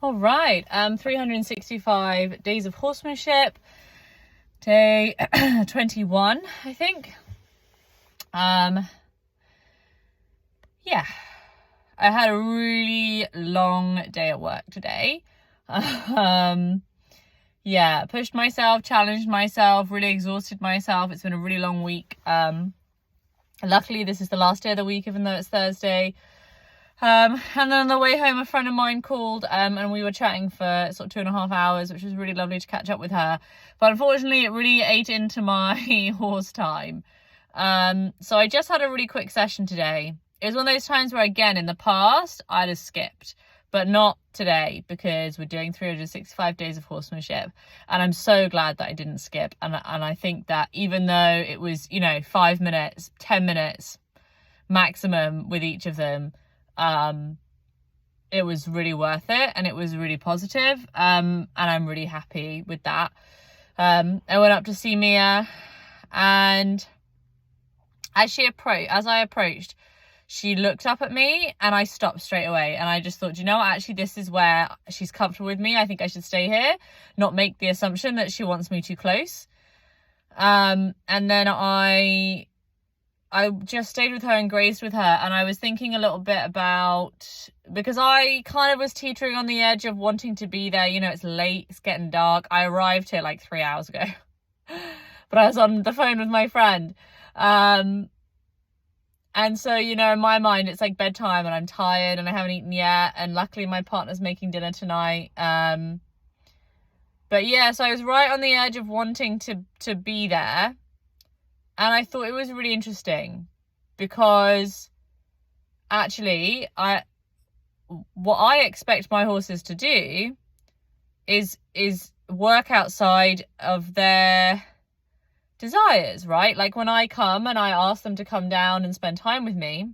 All right, 365 days of horsemanship, day 21, I think. Yeah, I had a really long day at work today. Yeah, pushed myself, challenged myself, really exhausted myself. It's been a really long week. Luckily, this is the last day of the week, even though it's Thursday. And then on the way home, a friend of mine called, and we were chatting for sort of 2.5 hours, which was really lovely to catch up with her. But unfortunately, it really ate into my horse time. So I just had a really quick session today. It was one of those times where, again, in the past, I'd have skipped, but not today, because we're doing 365 days of horsemanship. And I'm so glad that I didn't skip. And I think that even though it was, 5 minutes, 10 minutes maximum with each of them, it was really worth it, and it was really positive. And I'm really happy with that. I went up to see Mia, and as I approached, she looked up at me and I stopped straight away. And I just thought, actually, this is where she's comfortable with me. I think I should stay here, not make the assumption that she wants me too close. And then I just stayed with her and grazed with her. And I was thinking a little bit about, because I kind of was teetering on the edge of wanting to be there. It's late, it's getting dark. I arrived here like 3 hours ago, but I was on the phone with my friend. And so, in my mind, it's like bedtime and I'm tired and I haven't eaten yet. And luckily my partner's making dinner tonight. But yeah, so I was right on the edge of wanting to be there. And I thought it was really interesting because actually what I expect my horses to do is work outside of their desires, right? Like when I come and I ask them to come down and spend time with me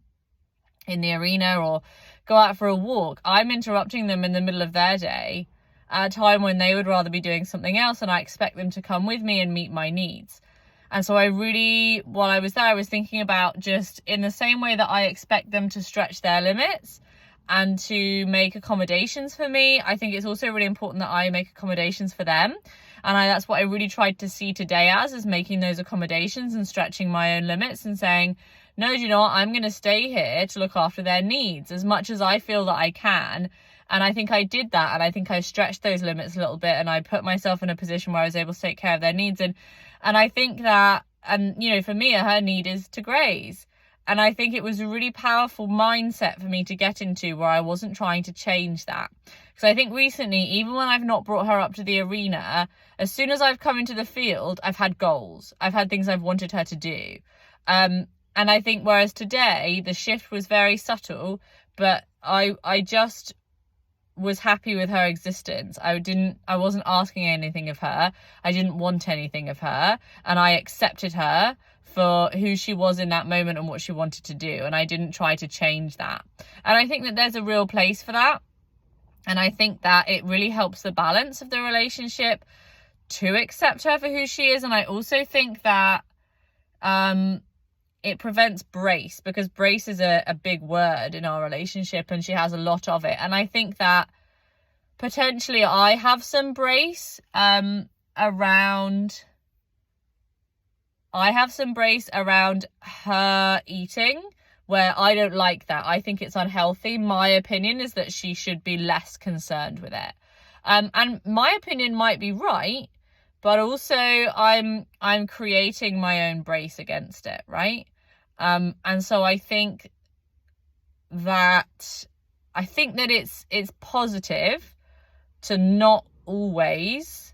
in the arena or go out for a walk, I'm interrupting them in the middle of their day at a time when they would rather be doing something else, and I expect them to come with me and meet my needs. And so while I was there, I was thinking about, just in the same way that I expect them to stretch their limits and to make accommodations for me, I think it's also really important that I make accommodations for them. And that's what I really tried to see today as making those accommodations and stretching my own limits and saying, no, I'm going to stay here to look after their needs as much as I feel that I can. And I think I did that. And I think I stretched those limits a little bit, and I put myself in a position where I was able to take care of their needs. And I think that, for Mia, her need is to graze. And I think it was a really powerful mindset for me to get into, where I wasn't trying to change that. Because I think recently, even when I've not brought her up to the arena, as soon as I've come into the field, I've had goals. I've had things I've wanted her to do. And I think whereas today, the shift was very subtle, but I just was happy with her existence. I wasn't asking anything of her. I didn't want anything of her. And I accepted her for who she was in that moment and what she wanted to do. And I didn't try to change that. And I think that there's a real place for that. And I think that it really helps the balance of the relationship to accept her for who she is. And I also think that it prevents brace, because brace is a big word in our relationship and she has a lot of it. And I think that potentially I have some brace around her eating, where I don't like that. I think it's unhealthy. My opinion is that she should be less concerned with it. And my opinion might be right, but also I'm creating my own brace against it, right? And so I think that it's positive to not always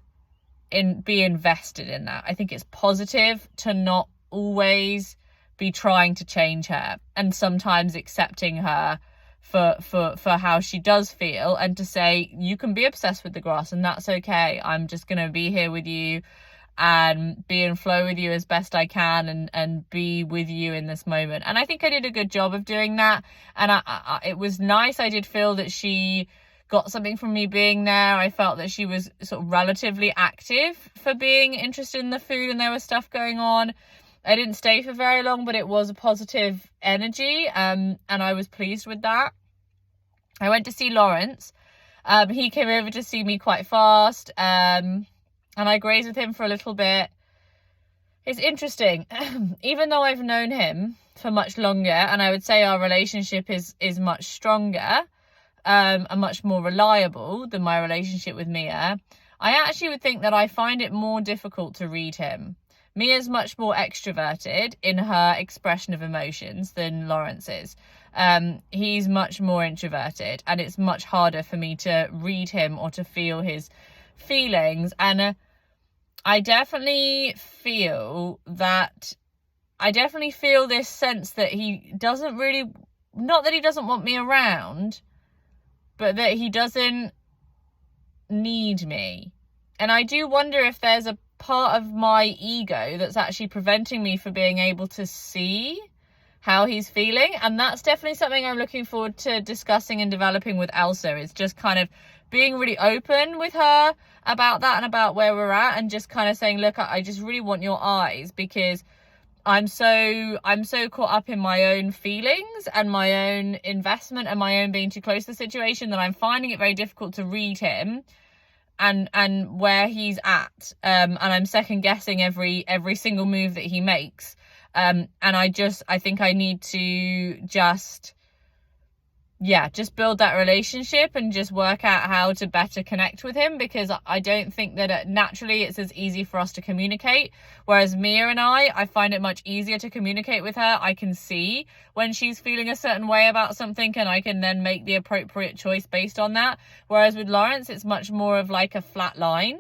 be invested in that. I think it's positive to not always be trying to change her, and sometimes accepting her for how she does feel, and to say, you can be obsessed with the grass and that's okay. I'm just going to be here with you and be in flow with you as best I can, and be with you in this moment. And I think I did a good job of doing that. And it was nice. I did feel that she got something from me being there. I felt that she was sort of relatively active for being interested in the food, and there was stuff going on. I didn't stay for very long, but it was a positive energy, and I was pleased with that. I went to see Lawrence, He came over to see me quite fast, and I grazed with him for a little bit. It's interesting. Even though I've known him for much longer, and I would say our relationship is much stronger, and much more reliable than my relationship with Mia, I actually would think that I find it more difficult to read him. Mia's much more extroverted in her expression of emotions than Lawrence is. He's much more introverted, and it's much harder for me to read him or to feel his feelings. And I definitely feel this sense that he doesn't really, not that he doesn't want me around, but that he doesn't need me. And I do wonder if there's a part of my ego that's actually preventing me from being able to see how he's feeling. And that's definitely something I'm looking forward to discussing and developing with Elsa, is just kind of being really open with her about that and about where we're at, and just kind of saying, look, I just really want your eyes, because I'm so caught up in my own feelings and my own investment and my own being too close to the situation that I'm finding it very difficult to read him and where he's at. And I'm second guessing every single move that he makes. And I think I need to just build that relationship and just work out how to better connect with him, because I don't think that naturally it's as easy for us to communicate. Whereas Mia and I find it much easier to communicate with her. I can see when she's feeling a certain way about something, and I can then make the appropriate choice based on that. Whereas with Lawrence, it's much more of like a flat line,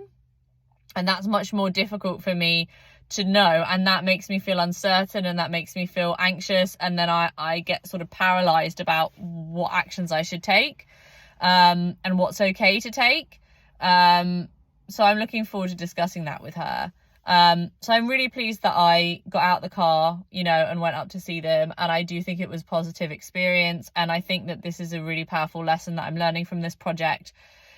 and that's much more difficult for me to know, and that makes me feel uncertain, and that makes me feel anxious, and then I get sort of paralyzed about what actions I should take, and what's okay to take. So I'm looking forward to discussing that with her. So I'm really pleased that I got out the car, and went up to see them, and I do think it was a positive experience. And I think that this is a really powerful lesson that I'm learning from this project,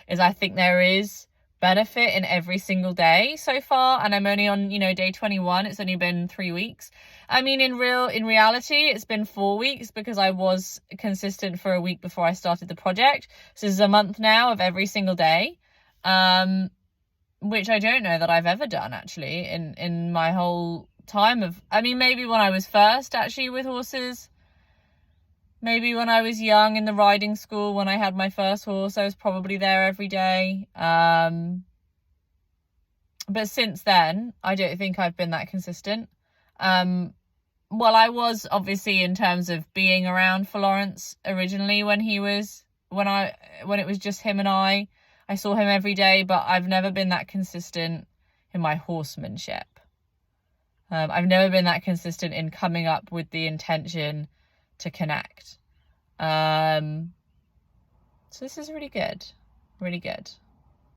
is I think there is benefit in every single day so far, and I'm only on day 21. It's only been 3 weeks. I mean, in reality it's been 4 weeks, because I was consistent for a week before I started the project. So this is a month now of every single day, which I don't know that I've ever done actually in my whole time of, I mean, maybe when I was first actually with horses, maybe when I was young in the riding school, when I had my first horse, I was probably there every day. But since then, I don't think I've been that consistent. Well, I was obviously in terms of being around for Lawrence originally when it was just him and I saw him every day, but I've never been that consistent in my horsemanship. I've never been that consistent in coming up with the intention to connect. So this is really good.